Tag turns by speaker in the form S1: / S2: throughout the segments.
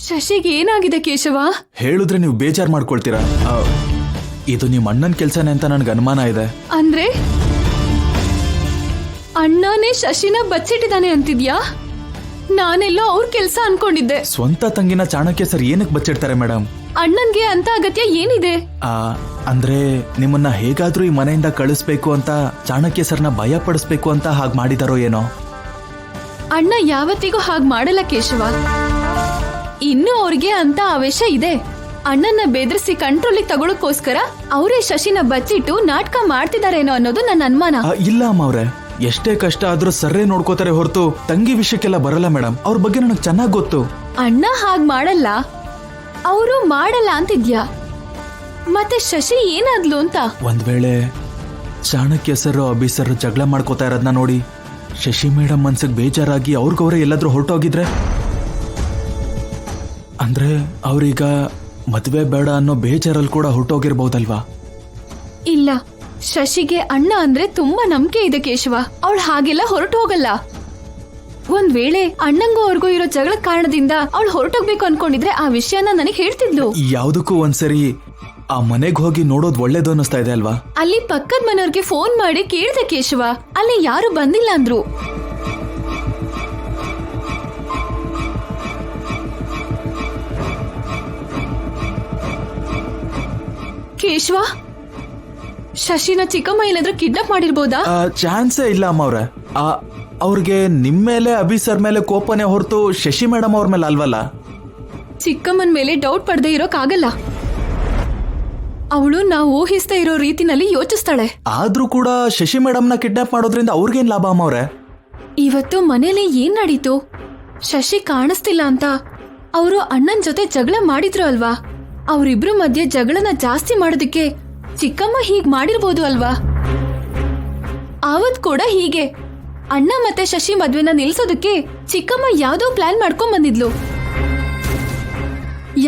S1: ಶಶಿಗೆ ಏನಾಗಿದೆ ಕೇಶವ?
S2: ಹೇಳಿದ್ರೆ ನೀವು ಬೇಜಾರು ಮಾಡ್ಕೊಳ್ತೀರಾ. ಇದು ನಿಮ್ಮ ಅಣ್ಣನ ಕೆಲ್ಸನೇ ಅಂತ ನನ್ಗೆ ಅನುಮಾನ ಇದೆ.
S1: ಅಂದ್ರೆ ಅಣ್ಣನೇ ಶಶಿನ ಬಚ್ಚಿಟ್ಟಿದ್ದಾನೆ ಅಂತಿದ್ಯಾ? ನಾನೆಲ್ಲೋ ಅವ್ರ ಕೆಲ್ಸ ಅನ್ಕೊಂಡಿದ್ದೆ.
S2: ಸ್ವಂತ ತಂಗಿನ ಚಾಣಕ್ಯ ಸರ್ ಏನಕ್ಕೆ ಬಚ್ಚಿಡ್ತಾರೆ ಮೇಡಮ್?
S1: ಅಣ್ಣನ್ಗೆ ಅಂತ ಅಗತ್ಯ ಏನಿದೆ?
S2: ಅಂದ್ರೆ ನಿಮ್ಮನ್ನ ಹೇಗಾದ್ರೂ ಈ ಮನೆಯಿಂದ ಕಳಿಸ್ಬೇಕು ಅಂತ ಚಾಣಕ್ಯ ಸರ್ನ ಭಯ ಪಡಿಸ್ಬೇಕು ಅಂತ ಹಾಗೆ ಮಾಡಿದಾರೋ ಏನೋ.
S1: ಅಣ್ಣ ಯಾವತ್ತಿಗೂ ಹಾಗೆ ಮಾಡಲ್ಲ ಕೇಶವ. ಇನ್ನು ಅವ್ರಿಗೆ ಅಂತ ಆವೇಶ ಇದೆ. ಅಣ್ಣನ ಬೆದರಿಸಿ ಕಂಟ್ರೋಲಿಗೆ ತಗೊಳಕ್ಕೋಸ್ಕರ ಅವರೇ ಶಶಿನ ಬಚ್ಚಿಟ್ಟು ನಾಟಕ ಮಾಡ್ತಿದಾರೇನೋ ಅನ್ನೋದು ನನ್ನ ಅನುಮಾನ.
S2: ಇಲ್ಲ ಅಮ್ಮ ಅವ್ರೆ, ಎಷ್ಟೇ ಕಷ್ಟ ಆದ್ರೂ ಸರ್ರೇ ನೋಡ್ಕೋತಾರೆ ಹೊರತು ತಂಗಿ ವಿಷಯಕ್ಕೆಲ್ಲ ಬರಲ್ಲ ಮೇಡಮ್. ಅವ್ರ ಬಗ್ಗೆ ನನಗೆ ಚೆನ್ನಾಗಿ ಗೊತ್ತು.
S1: ಅಣ್ಣ ಹಾಗ್ ಮಾಡಲ್ಲ, ಅವರು ಮಾಡಲ್ಲ ಅಂತಿದ್ಯಾ? ಮತ್ತೆ ಶಶಿ ಏನಾದ್ಲು ಅಂತ?
S2: ಒಂದ್ ವೇಳೆ ಚಾಣಕ್ಯ ಸರ್ ಅಭಿ ಸರ್ ಜಗಳ ಮಾಡ್ಕೋತಾ ಇರೋದನ್ನ ನೋಡಿ ಶಶಿ ಮೇಡಮ್ ಮನ್ಸಿಗೆ ಬೇಜಾರಾಗಿ ಅವ್ರಿಗವ್ರೆ ಎಲ್ಲಾದ್ರೂ ಹೊರಟೋಗಿದ್ರೆ, ಅಂದ್ರೆ ಅವ್ರೀಗ ಮದ್ವೆ ಬೇಡ ಅನ್ನೋ ಬೇಜಾರಲ್ಲಿ ಕೂಡ ಹೊರಟೋಗಿರ್ಬಹುದಲ್ವಾ?
S1: ಇಲ್ಲ, ಶಶಿಗೆ ಅಣ್ಣ ಅಂದ್ರೆ ತುಂಬಾ ನಂಬಿಕೆ ಇದೆ ಕೇಶವ. ಅವಳು ಹಾಗೆಲ್ಲ ಹೊರಟು ಹೋಗಲ್ಲ. ಒಂದ್ ವೇಳೆ ಅಣ್ಣಂಗೂ ಅವ್ರಿಗೂ ಇರೋ ಜಗಳ ಕಾರಣದಿಂದ ಅವಳು ಹೊರಟೋಗ್ಬೇಕು ಅನ್ಕೊಂಡಿದ್ರೆ ಆ ವಿಷಯನ ನನಗೆ ಹೇಳ್ತಿದ್ಲು.
S2: ಯಾವ್ದಕ್ಕೂ ಒಂದ್ಸರಿ ಆ ಮನೆಗ್ ಹೋಗಿ ನೋಡೋದು ಒಳ್ಳೇದು ಅನ್ನಿಸ್ತಾ ಇದೆ ಅಲ್ವಾ?
S1: ಅಲ್ಲಿ ಪಕ್ಕದ ಮನೆಯವ್ರಿಗೆ ಫೋನ್ ಮಾಡಿ ಕೇಳಿದೆ ಕೇಶವ, ಅಲ್ಲಿ ಯಾರು ಬಂದಿಲ್ಲ ಅಂದ್ರು. ಕೇಶವ, ಶಶಿನ ಚಿಕ್ಕಮ್ಮ ಏನಾದ್ರೂ ಕಿಡ್ನಾಪ್ ಮಾಡಿರ್ಬೋದಾ?
S2: ಚಾನ್ಸೇ ಇಲ್ಲ ಅಮ್ಮ ಅವ್ರೆ. ಅವ್ರಿಗೆ ನಿಮ್ ಮೇಲೆ ಅಭಿ ಸರ್ ಮೇಲೆ ಕೋಪನೆ ಹೊರತು ಶಶಿ ಮೇಡಮ್ ಅವ್ರ ಮೇಲೆ ಅಲ್ವಲ್ಲ.
S1: ಚಿಕ್ಕಮ್ಮನ ಮೇಲೆ ಡೌಟ್ ಪಡದೆ ಇರೋಕ್ಕಾಗಲ್ಲ. ಅವಳು ನಾವು ಊಹಿಸ್ತಾ ಇರೋ ರೀತಿನಲ್ಲಿ ಯೋಚಿಸ್ತಾಳೆ.
S2: ಆದ್ರೂ ಕೂಡ ಶಶಿ ಮೇಡಮ್ನ ಕಿಡ್ನಾಪ್ ಮಾಡೋದ್ರಿಂದ ಅವ್ರಿಗೇನ್ ಲಾಭ ಅಮ್ಮ ಅವ್ರೆ?
S1: ಇವತ್ತು ಮನೇಲಿ ಏನ್ ನಡೀತು? ಶಶಿ ಕಾಣಿಸ್ತಿಲ್ಲ ಅಂತ ಅವರು ಅಣ್ಣನ್ ಜೊತೆ ಜಗಳ ಮಾಡಿದ್ರು ಅಲ್ವಾ? ಅವರಿಬ್ರು ಮಧ್ಯೆ ಜಗಳನ ಜಾಸ್ತಿ ಮಾಡೋದಕ್ಕೆ ಚಿಕ್ಕಮ್ಮ ಹೀಗ್ ಮಾಡಿರ್ಬೋದು ಅಲ್ವಾ? ಆವತ್ ಕೂಡ ಹೀಗೆ ಅಣ್ಣ ಮತ್ತೆ ಶಶಿ ಮದ್ವೆನ ನಿಲ್ಸೋದಕ್ಕೆ ಚಿಕ್ಕಮ್ಮ ಯಾವ್ದೋ ಪ್ಲಾನ್ ಮಾಡ್ಕೊಂಡ್ ಬಂದಿದ್ಲು.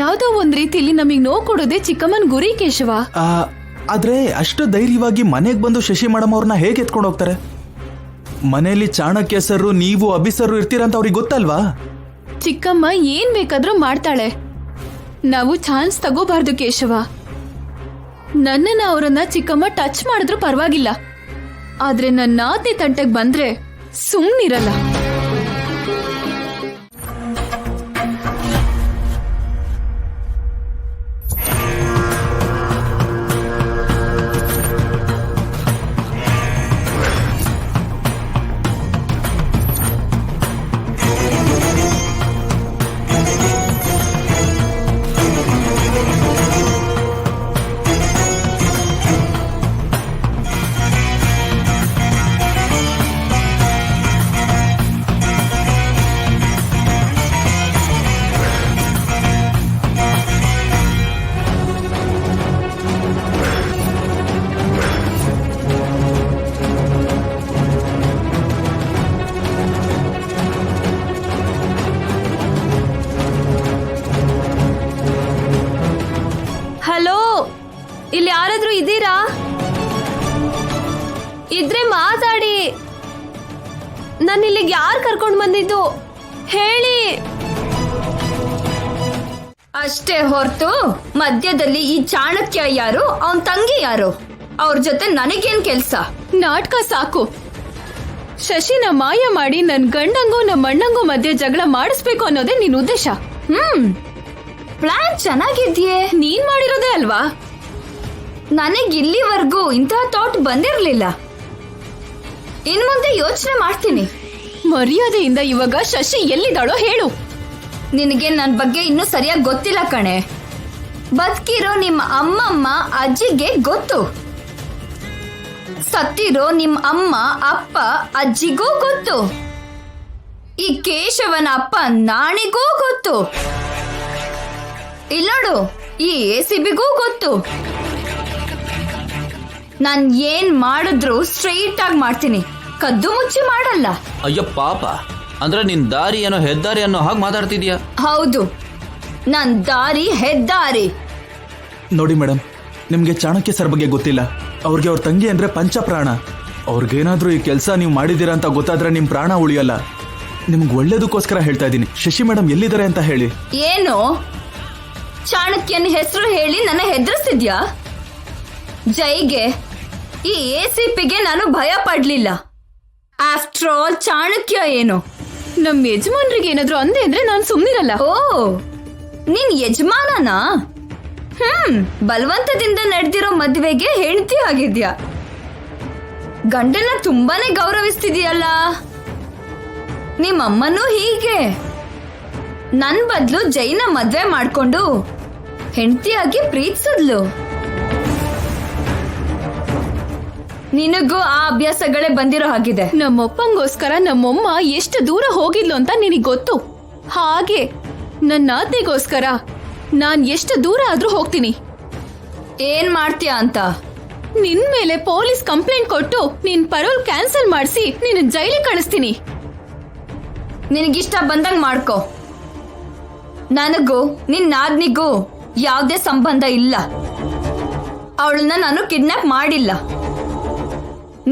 S1: ಯಾವ್ದೋ ಒಂದ್ ರೀತಿಯಲ್ಲಿ ನಮಗ್ ನೋವು ಕೊಡೋದೇ ಚಿಕ್ಕಮ್ಮನ್ ಗುರಿ ಕೇಶವ.
S2: ಆದ್ರೆ ಅಷ್ಟು ಧೈರ್ಯವಾಗಿ ಮನೆಗ್ ಬಂದು ಶಶಿ ಮೇಡಮ್ ಅವ್ರನ್ನ ಹೇಗೆ ಎತ್ಕೊಂಡು ಹೋಗ್ತಾರೆ? ಮನೆಯಲ್ಲಿ ಚಾಣಕ್ಯ ಸರ್ರು ನೀವು ಅಭಿ ಸರ್ರು ಇರ್ತೀರಂತ ಅವ್ರಿಗೆ ಗೊತ್ತಲ್ವಾ?
S1: ಚಿಕ್ಕಮ್ಮ ಏನ್ ಬೇಕಾದ್ರೂ ಮಾಡ್ತಾಳೆ. ನಾವು ಚಾನ್ಸ್ ತಗೋಬಾರ್ದು ಕೇಶವ. ನನ್ನನ್ನ ಅವರನ್ನ ಚಿಕ್ಕಮ್ಮ ಟಚ್ ಮಾಡಿದ್ರು ಪರವಾಗಿಲ್ಲ, ಆದ್ರೆ ನನ್ನ ನಾತಿ ತಂಟೆಗೆ ಬಂದ್ರೆ ಸುಮ್ನಿರಲ್ಲ. ಹಲೋ, ಇಲ್ಲಿ ಯಾರಾದ್ರೂ ಇದ್ದೀರಾ? ಇದ್ರೆ ಮಾತಾಡಿ. ನಾನು ಇಲ್ಲಿಗೆ ಯಾರು ಕರ್ಕೊಂಡು ಬಂದಿದ್ದು ಹೇಳಿ.
S3: ಅಷ್ಟೇ ಹೊರತು ಮಧ್ಯದಲ್ಲಿ ಈ ಚಾಣಕ್ಯ ಯಾರು, ಅವನ್ ತಂಗಿ ಯಾರು, ಅವ್ರ ಜೊತೆ ನನಗೇನ್ ಕೆಲ್ಸ?
S1: ನಾಟಕ ಸಾಕು. ಶಶಿನ ಮಾಯ ಮಾಡಿ ನನ್ ಗಂಡಂಗೂ ನಮ್ಮ ಅಣ್ಣಂಗೂ ಮಧ್ಯೆ ಜಗಳ ಮಾಡಿಸ್ಬೇಕು ಅನ್ನೋದೇ ನಿನ್ ಉದ್ದೇಶ.
S3: ಪ್ಲಾನ್ ಚೆನ್ನಾಗಿದ್ಯೆ.
S1: ನೀನ್ ಮಾಡಿರೋದೇ ಅಲ್ವಾ?
S3: ನನಗ್ ಇಲ್ಲಿವರೆಗೂ ಇಂತಹ ಥಾಟ್ ಬಂದಿರ್ಲಿಲ್ಲ. ಇನ್ ಮುಂದೆ ಯೋಚನೆ ಮಾಡ್ತೀನಿ.
S1: ಮರ್ಯಾದೆಯಿಂದ ಇವಾಗ ಶಶಿ ಎಲ್ಲಿದ್ದಾಳೋ ಹೇಳು.
S3: ನಿನಗೆ ನನ್ ಬಗ್ಗೆ ಇನ್ನೂ ಸರಿಯಾಗಿ ಗೊತ್ತಿಲ್ಲ ಕಣೆ. ಬದುಕಿರೋ ನಿಮ್ಮ ಅಮ್ಮಮ್ಮ ಅಜ್ಜಿಗೆ ಗೊತ್ತು, ಸತ್ತಿರೋ ನಿಮ್ಮ ಅಮ್ಮ ಅಪ್ಪ ಅಜ್ಜಿಗೂ ಗೊತ್ತು, ಈ ಕೇಶವನ ಅಪ್ಪ ನಾಣಿಗೂ ಗೊತ್ತು, ಇಲ್ಲೋಡು ಈ ಎಸಿಬಿಗೂ ಗೊತ್ತು. ನಾನ್ ಏನ್ ಮಾಡಿದ್ರು ಸ್ಟ್ರೈಟ್ ಆಗಿ ಮಾಡ್ತೀನಿ, ಕದ್ದು ಮುಚ್ಚಿ ಮಾಡಲ್ಲ.
S4: ಅಯ್ಯೋ ಪಾಪ, ಅಂದ್ರೆ ನಿನ್ ದಾರಿ ಏನೋ ಹೆದ್ದಾರಿ ಅನ್ನೋ ಹಾಗೆ ಮಾತಾಡ್ತಿದ್ಯಾ?
S3: ಹೌದು, ನನ್ ದಾರಿ ಹೆದ್ದಾರಿ.
S2: ನೋಡಿ ಮೇಡಮ್, ನಿಮ್ಗೆ ಚಾಣಕ್ಯ ಸರ್ ಬಗ್ಗೆ ಗೊತ್ತಿಲ್ಲ. ಅವ್ರಿಗೆ ಅವ್ರ ತಂಗಿ ಅಂದ್ರೆ ಪಂಚಪ್ರಾಣ. ಅವ್ರಿಗೇನಾದ್ರೂ ಈ ಕೆಲಸ ನೀವು ಮಾಡಿದೀರಾ ಅಂತ ಗೊತ್ತಾದ್ರೆ ನಿಮ್ ಪ್ರಾಣ ಉಳಿಯಲ್ಲ. ನಿಮ್ಗೆ ಒಳ್ಳೇದಕ್ಕೋಸ್ಕರ ಹೇಳ್ತಾ ಇದ್ದೀನಿ. ಶಶಿ ಮೇಡಮ್ ಎಲ್ಲಿದ್ದಾರೆ ಅಂತ ಹೇಳಿ.
S3: ಏನು ಚಾಣಕ್ಯನ ಹೆಸರು ಹೇಳಿ ನನ್ನ ಹೆದರ್ಸಿದ್ಯಾ? ಜೈಗೆ ಈ ACPಗೆ ನಾನು ಭಯ ಪಡ್ಲಿಲ್ಲ. ಆಫ್ಟರ್ ಆಲ್ ಚಾಣಕ್ಯ ಏನು?
S1: ನಮ್ ಯಜಮಾನ್ರಿಗೆ ಏನಾದ್ರು ಅಂದೆ ಅಂದ್ರೆ ನಾನು ಸುಮ್ನಿರಲ್ಲ.
S3: ಓ ನೀನ್ ಯಜಮಾನನಾ? ಬಲವಂತದಿಂದ ನಡೆದಿರೋ ಮದ್ವೆಗೆ ಹೆಂಡತಿ ಆಗಿದ್ಯಾ? ಗಂಡನ ತುಂಬಾನೇ ಗೌರವಿಸ್ತಿದೀಯಲ್ಲ. ನಿಮ್ಮಮ್ಮನೂ ಹೀಗೆ ನನ್ ಬದ್ಲು ಜೈನ ಮದ್ವೆ ಮಾಡ್ಕೊಂಡು ಹೆಂಡತಿಯಾಗಿ ಪ್ರೀತಿಸಿದ್ಲು. ನಿನಗೂ ಆ ಅಭ್ಯಾಸಗಳೇ ಬಂದಿರೋ ಹಾಗಿದೆ.
S1: ನಮ್ಮಪ್ಪಂಗೋಸ್ಕರ ನಮ್ಮಮ್ಮ ಎಷ್ಟು ದೂರ ಹೋಗಿದ್ಲು ಅಂತ ನಿನಗ್ ಗೊತ್ತು. ಹಾಗೆ ನನ್ನ ಆತ್ನೆಗೋಸ್ಕರ ನಾನ್ ಎಷ್ಟು ದೂರ ಆದ್ರೂ ಹೋಗ್ತೀನಿ.
S3: ಏನ್ ಮಾಡ್ತೀಯ ಅಂತ?
S1: ನಿನ್ ಮೇಲೆ ಪೊಲೀಸ್ ಕಂಪ್ಲೇಂಟ್ ಕೊಟ್ಟು ನಿನ್ ಪರೋಲ್ ಕ್ಯಾನ್ಸಲ್ ಮಾಡಿಸಿ ನಿನ್ನ ಜೈಲಿಗೆ ಕಳಿಸ್ತೀನಿ.
S3: ನಿನಗಿಷ್ಟ ಬಂದಂಗ್ ಮಾಡ್ಕೋ. ನನಗೂ ನಿನ್ ನಾದ್ನಿಗೂ ಯಾವುದೇ ಸಂಬಂಧ ಇಲ್ಲ. ಅವಳನ್ನ ನಾನು ಕಿಡ್ನಾಪ್ ಮಾಡಿಲ್ಲ.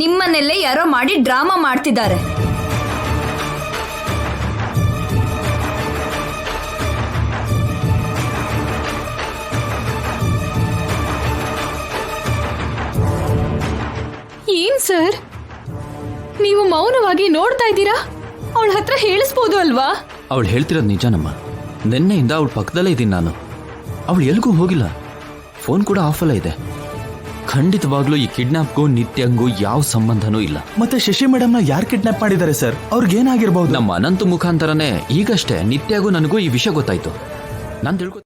S3: ನಿಮ್ಮನೆಲ್ಲೇ ಯಾರೋ ಮಾಡಿ ಡ್ರಾಮಾ ಮಾಡ್ತಿದ್ದಾರೆ.
S1: ಏನ್ ಸರ್, ನೀವು ಮೌನವಾಗಿ ನೋಡ್ತಾ ಇದ್ದೀರಾ? ಅವಳ ಹತ್ರ ಹೇಳಿಸ್ಬೋದು ಅಲ್ವಾ?
S4: ಅವಳು ಹೇಳ್ತಿರೋದು ನಿಜನಮ್ಮ. ನಿನ್ನೆಯಿಂದ ಅವಳ ಪಕ್ಕದಲ್ಲೇ ಇದ್ದೀನಿ ನಾನು. ಅವಳು ಎಲ್ಗೂ ಹೋಗಿಲ್ಲ. ಫೋನ್ ಕೂಡ ಆಫಲ್ಲೇ ಇದೆ. ಖಂಡಿತವಾಗ್ಲೂ ಈ ಕಿಡ್ನಾಪ್ಗೂ ನಿತ್ಯಂಗೂ ಯಾವ ಸಂಬಂಧನೂ ಇಲ್ಲ.
S2: ಮತ್ತೆ ಶಶಿ ಮೇಡಮ್ನ ಯಾರು ಕಿಡ್ನಾಪ್ ಮಾಡಿದ್ದಾರೆ ಸರ್? ಅವ್ರಿಗೇನಾಗಿರ್ಬಹುದು?
S4: ನಮ್ಮ ಅನಂತ ಮುಖಾಂತರನೇ ಈಗಷ್ಟೇ ನಿತ್ಯಗೂ ನನಗೂ ಈ ವಿಷಯ ಗೊತ್ತಾಯ್ತು. ನಾನು ತಿಳ್ಕೊ